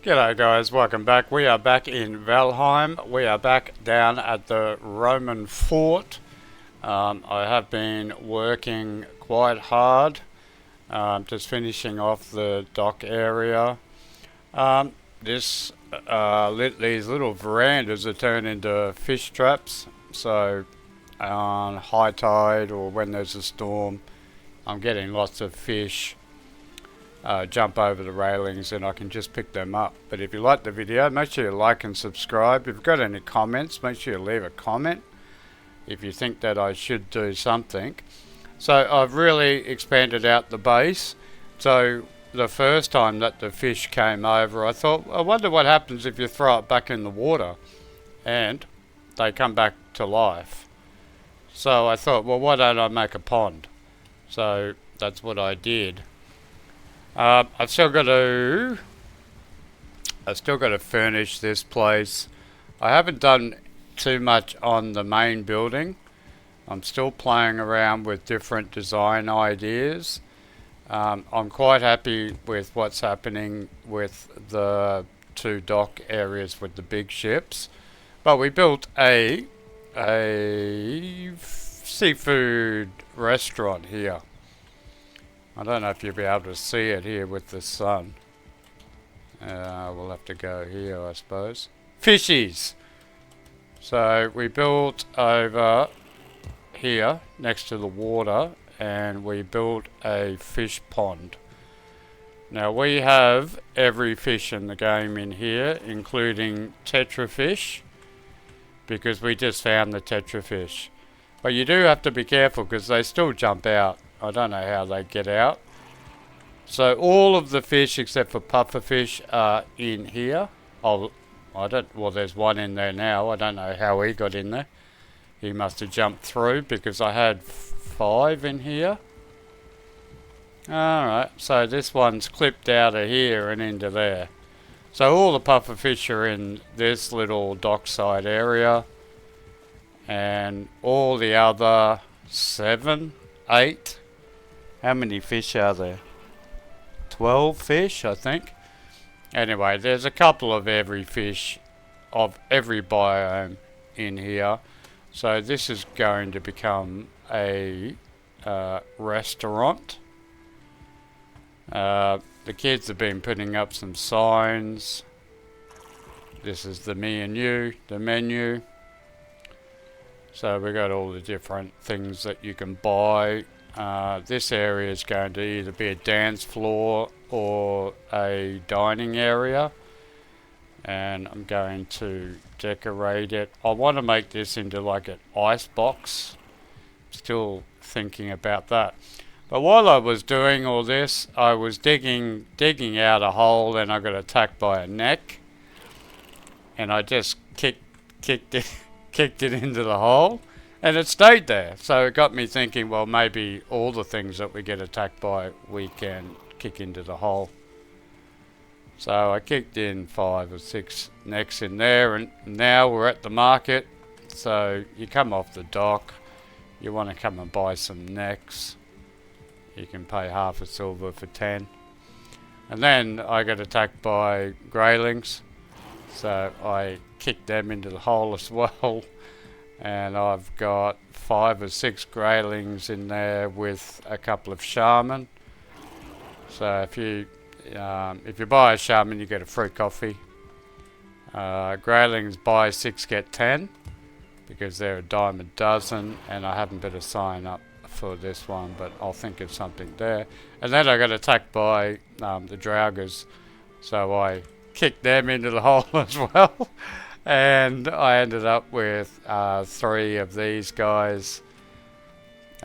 G'day guys, welcome back. We are back in Valheim. We are back down at the Roman fort. I have been working quite hard, just finishing off the dock area. These little verandas are turned into fish traps, so on high tide or when there's a storm, I'm getting lots of fish jump over the railings and I can just pick them up. But if you like the video, make sure you like and subscribe. If you've got any comments, make sure you leave a comment if you think that I should do something. So I've really expanded out the base. So the first time that the fish came over, I thought, I wonder what happens if you throw it back in the water and they come back to life. So I thought, well, why don't I make a pond? So that's what I did. I've still got to furnish this place. I haven't done too much on the main building. I'm still playing around with different design ideas. I'm quite happy with what's happening with the two dock areas with the big ships. But we built a seafood restaurant here. I don't know if you'll be able to see it here with the sun. We'll have to go here, I suppose. Fishies! So we built over here next to the water and we built a fish pond. Now we have every fish in the game in here, including tetrafish, because we just found the tetrafish. But you do have to be careful because they still jump out. I don't know how they get out. So all of the fish except for pufferfish are in here. Well, there's one in there now. I don't know how he got in there. He must have jumped through because I had 5 in here. Alright, so this one's clipped out of here and into there. So all the pufferfish are in this little dockside area. And all the other 7, 8. How many fish are there? 12 fish, I think. Anyway, there's a couple of every fish of every biome in here. So this is going to become a restaurant. The kids have been putting up some signs. This is the me and you, the menu. So we got all the different things that you can buy. This area is going to either be a dance floor or a dining area, and I'm going to decorate it. I want to make this into like an ice box. Still thinking about that. But while I was doing all this, I was digging out a hole, and I got attacked by a neck, and I just kicked it into the hole. And it stayed there, so it got me thinking, well, maybe all the things that we get attacked by, we can kick into the hole. So I kicked in 5 or 6 necks in there, and now we're at the market. So you come off the dock, you want to come and buy some necks. You can pay half a silver for 10. And then I got attacked by greylings, so I kicked them into the hole as well. And I've got 5 or 6 greylings in there with a couple of shaman. So if you buy a shaman, you get a free coffee. Greylings buy 6 get 10 because they're a dime a dozen, and I haven't better sign up for this one, but I'll think of something there. And then I got attacked by the draugrs, so I kicked them into the hole as well. And I ended up with 3 of these guys.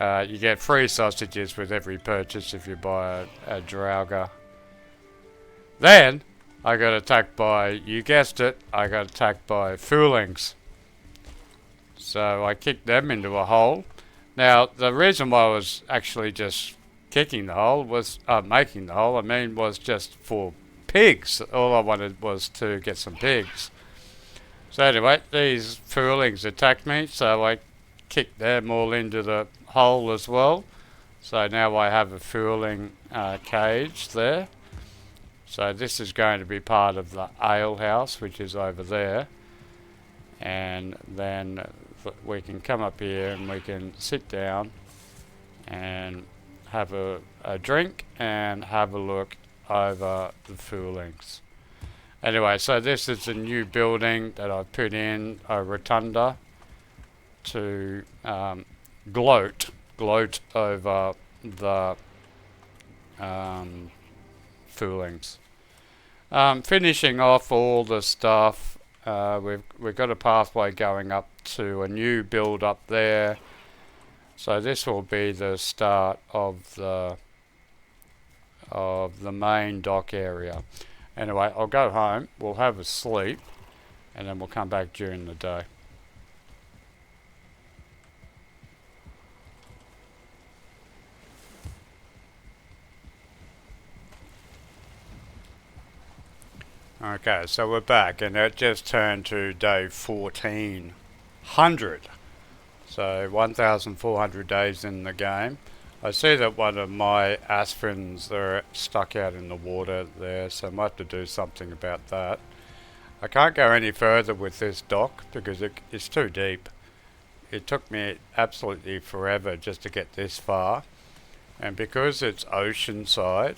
You get free sausages with every purchase if you buy a draugr. Then I got attacked by, you guessed it, I got attacked by foolings. So I kicked them into a hole. Now the reason why I was actually just kicking the hole was, making the hole, was just for pigs. All I wanted was to get some pigs. So anyway, these foolings attacked me, so I kicked them all into the hole as well. So now I have a fooling cage there. So this is going to be part of the ale house, which is over there. And then we can come up here and we can sit down and have a drink and have a look over the Foolings. Anyway, so this is a new building that I've put in, a rotunda, to gloat over the Foolings. Finishing off all the stuff, we've got a pathway going up to a new build up there. So this will be the start of the main dock area. Anyway, I'll go home, we'll have a sleep, and then we'll come back during the day. Okay, so we're back, and it just turned to day 1400. So 1,400 days in the game. I see that one of my aspirins are stuck out in the water there, so I might have to do something about that. I can't go any further with this dock because it's too deep. It took me absolutely forever just to get this far, and because it's oceanside,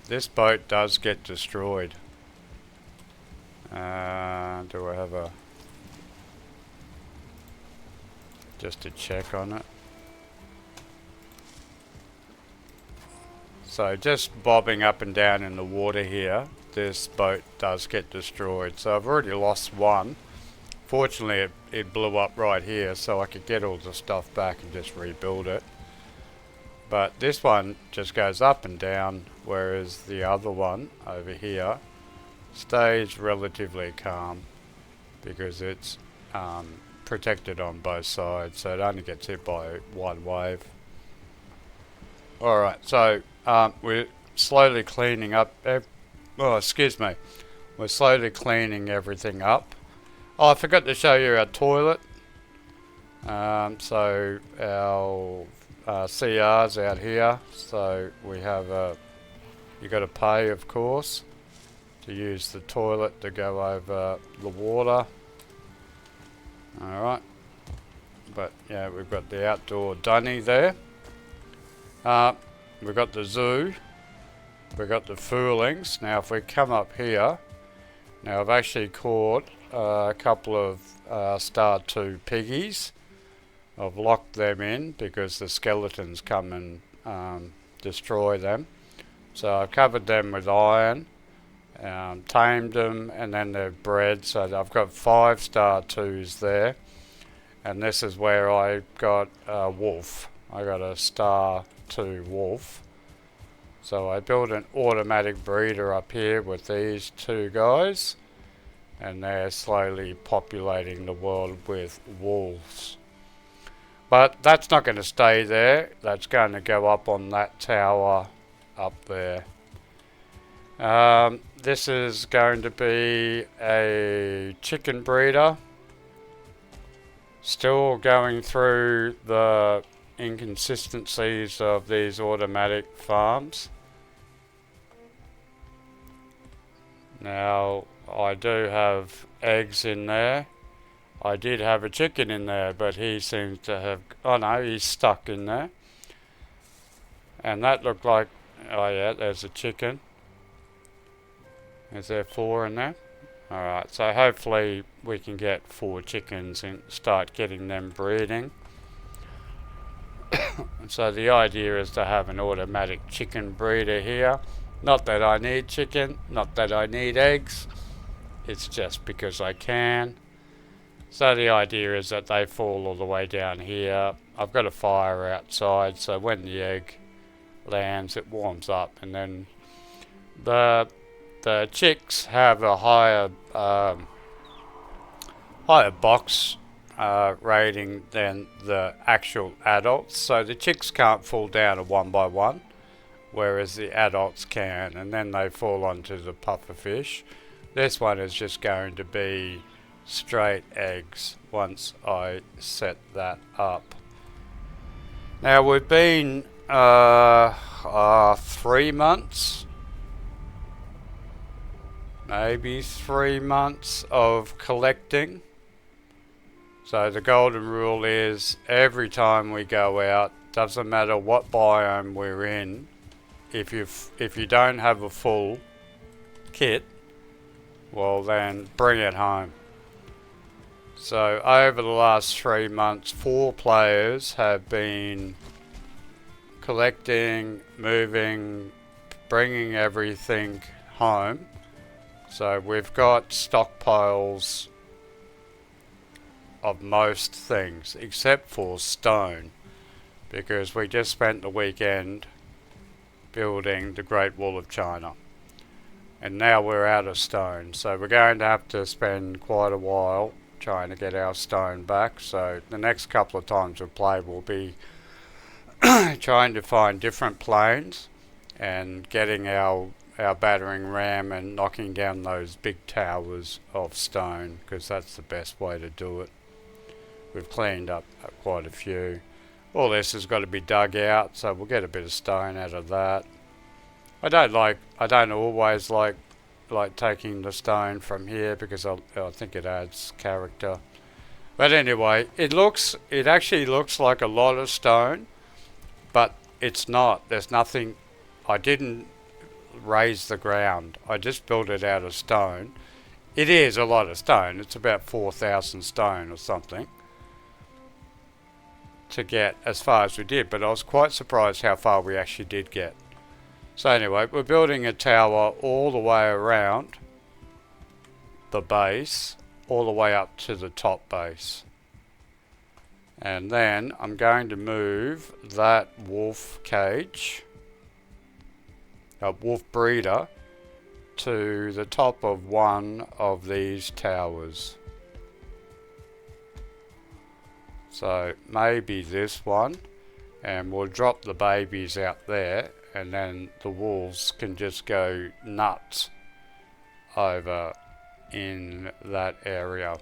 this boat does get destroyed. Do I have a... just to check on it? So just bobbing up and down in the water here, this boat does get destroyed. So I've already lost one. Fortunately it blew up right here, so I could get all the stuff back and just rebuild it. But this one just goes up and down, whereas the other one over here stays relatively calm because it's protected on both sides, so it only gets hit by one wave. Alright, so we're slowly cleaning up, we're slowly cleaning everything up. Oh, I forgot to show you our toilet. So our CR's out here, so we have you got to pay, of course, to use the toilet to go over the water. Alright, but yeah, we've got the outdoor dunny there. We've got the zoo, we've got the Foolings. Now if we come up here, now I've actually caught a couple of Star 2 piggies. I've locked them in because the skeletons come and destroy them. So I've covered them with iron, tamed them, and then they're bred. So I've got 5 Star 2s there, and this is where I got a wolf. I got a Star 2 wolf. So I built an automatic breeder up here with these 2 guys, and they're slowly populating the world with wolves. But that's not going to stay there. That's going to go up on that tower up there. This is going to be a chicken breeder. Still going through the inconsistencies of these automatic farms. Now, I do have eggs in there. I did have a chicken in there, but he seems to have... oh no, he's stuck in there. And that looked like... oh yeah, there's a chicken. Is there 4 in there? Alright, so hopefully we can get 4 chickens and start getting them breeding. So the idea is to have an automatic chicken breeder here. Not that I need chicken, not that I need eggs. It's just because I can. So the idea is that they fall all the way down here. I've got a fire outside, so when the egg lands it warms up, and then the chicks have a higher box rating than the actual adults, so the chicks can't fall down one by one, whereas the adults can, and then they fall onto the puffer fish. This one is just going to be straight eggs once I set that up. Now we've been 3 months maybe 3 months of collecting. So the golden rule is every time we go out, doesn't matter what biome we're in, if you don't have a full kit, well then bring it home. So over the last 3 months, 4 players have been collecting, moving, bringing everything home. So we've got stockpiles of most things except for stone, because we just spent the weekend building the Great Wall of China and now we're out of stone, so we're going to have to spend quite a while trying to get our stone back. So the next couple of times we play will be trying to find different planes and getting our battering ram and knocking down those big towers of stone, because that's the best way to do it. We've cleaned up quite a few. All this has got to be dug out, so we'll get a bit of stone out of that. I don't always like taking the stone from here, because I think it adds character. But anyway, it actually looks like a lot of stone, but it's not. There's nothing. I didn't raise the ground. I just built it out of stone. It is a lot of stone. It's about 4,000 stone or something to get as far as we did, but I was quite surprised how far we actually did get. So anyway, we're building a tower all the way around the base, all the way up to the top base. And then I'm going to move that wolf cage, wolf breeder, to the top of one of these towers. So maybe this one, and we'll drop the babies out there, and then the wolves can just go nuts over in that area.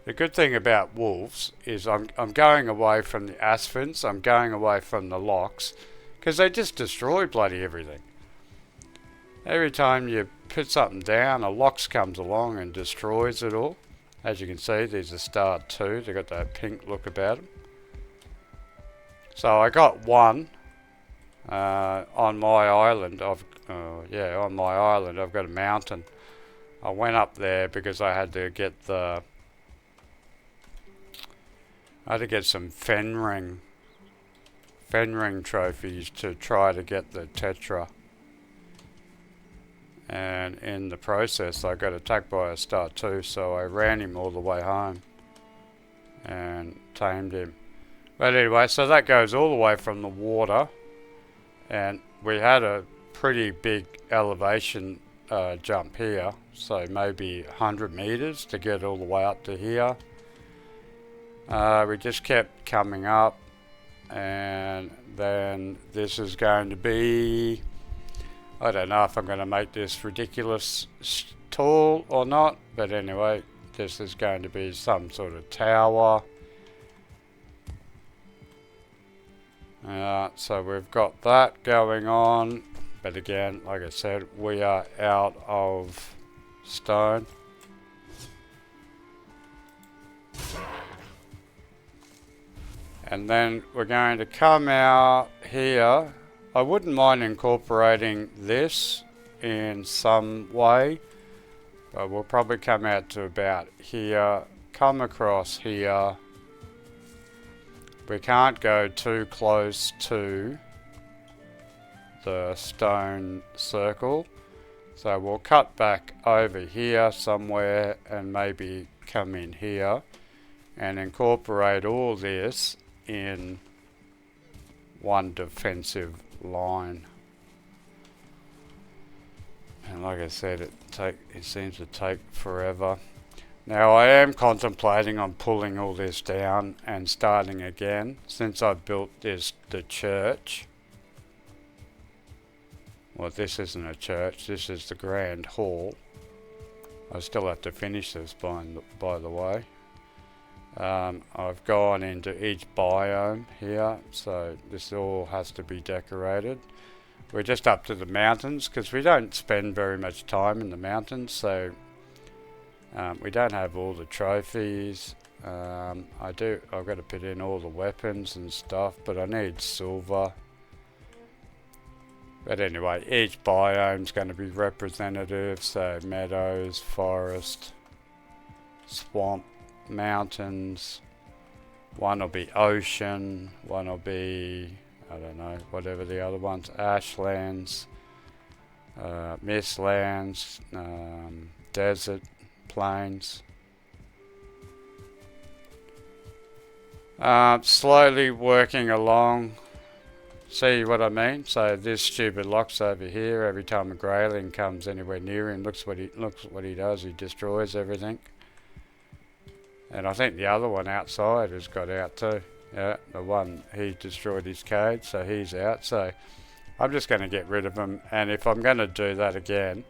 The good thing about wolves is I'm going away from the aspens, I'm going away from the locks, because they just destroy bloody everything. Every time you put something down, a lox comes along and destroys it all. As you can see, these are star 2, they've got that pink look about them. So I got one on my island. On my island I've got a mountain. I went up there because I had to get some Fenring trophies to try to get the Tetra. And in the process I got attacked by a star 2, so I ran him all the way home and tamed him. But anyway, so that goes all the way from the water, and we had a pretty big elevation jump here, so maybe 100 meters to get all the way up to here. We just kept coming up, and then this is going to be, I don't know if I'm going to make this ridiculous tall or not, but anyway, this is going to be some sort of tower. So we've got that going on, but again, like I said, we are out of stone. And then we're going to come out here. I wouldn't mind incorporating this in some way, but we'll probably come out to about here, come across here. We can't go too close to the stone circle, so we'll cut back over here somewhere and maybe come in here and incorporate all this in one defensive line. And like I said, it seems to take forever. Now I am contemplating on pulling all this down and starting again, since I've built the church. Well, this isn't a church, this is the grand hall. I still have to finish this by the way. I've gone into each biome here, so this all has to be decorated. we're just up to the mountains because we don't spend very much time in the mountains, so we don't have all the trophies. I've got to put in all the weapons and stuff, but I need silver. But anyway, each biome's going to be representative, so meadows, forest, swamp, mountains. One will be ocean, one will be, I don't know, whatever the other ones, ashlands, mistlands, desert, plains. Slowly working along. See what I mean? So this stupid lock's over here. Every time a greyling comes anywhere near him, looks what he does. He destroys everything. And I think the other one outside has got out too. Yeah, the one, he destroyed his cage, so he's out. So I'm just going to get rid of him. And if I'm going to do that again,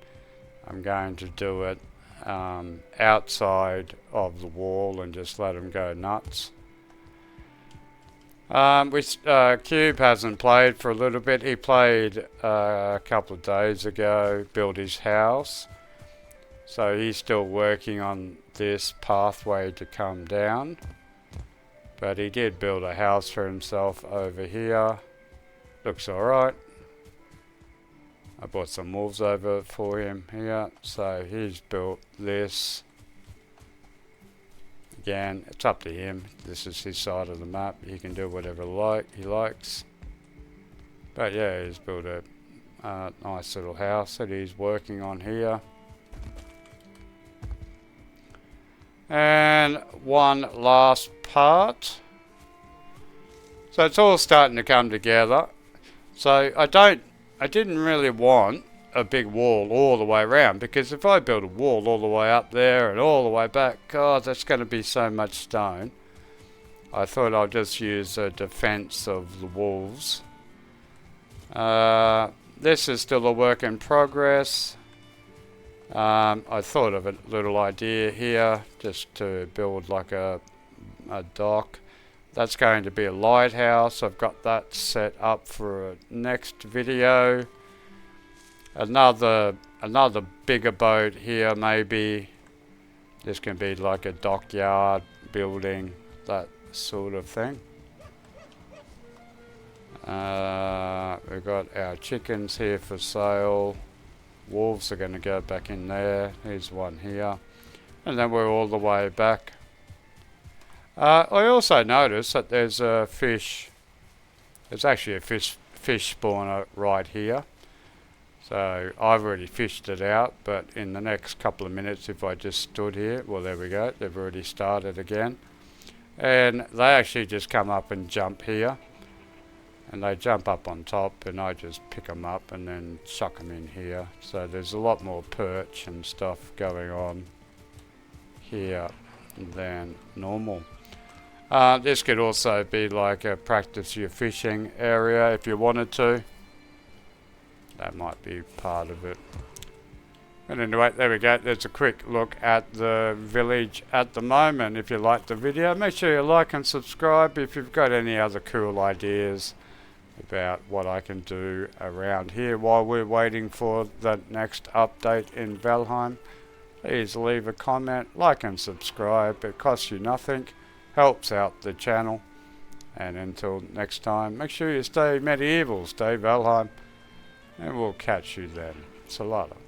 I'm going to do it outside of the wall and just let him go nuts. Cube hasn't played for a little bit. He played a couple of days ago, built his house. So he's still working on this pathway to come down. But he did build a house for himself over here. Looks alright. I brought some wolves over for him here. So he's built this. Again, it's up to him. This is his side of the map. He can do whatever he likes. But yeah, he's built a nice little house that he's working on here. And one last part. So it's all starting to come together. So I didn't really want a big wall all the way around, because if I build a wall all the way up there and all the way back, God, that's going to be so much stone. I thought I'll just use a defense of the wolves. This is still a work in progress. I thought of a little idea here just to build like a dock. That's going to be a lighthouse. I've got that set up for a next video. Another bigger boat here, maybe. This can be like a dockyard building, that sort of thing. We've got our chickens here for sale. Wolves are going to go back in there. Here's one here. And then we're all the way back. I also noticed that there's a fish. There's actually a fish spawner right here. So I've already fished it out, but in the next couple of minutes, if I just stood here, well, there we go. They've already started again. And they actually just come up and jump here. And they jump up on top, and I just pick them up and then chuck them in here. So there's a lot more perch and stuff going on here than normal. This could also be like a practice your fishing area if you wanted to. That might be part of it. But anyway, there we go. There's a quick look at the village at the moment. If you liked the video, make sure you like and subscribe. If you've got any other cool ideas about what I can do around here while we're waiting for the next update in Valheim, please leave a comment, like and subscribe. It costs you nothing, helps out the channel. And until next time, make sure you stay medieval, stay Valheim, and we'll catch you then. Salada.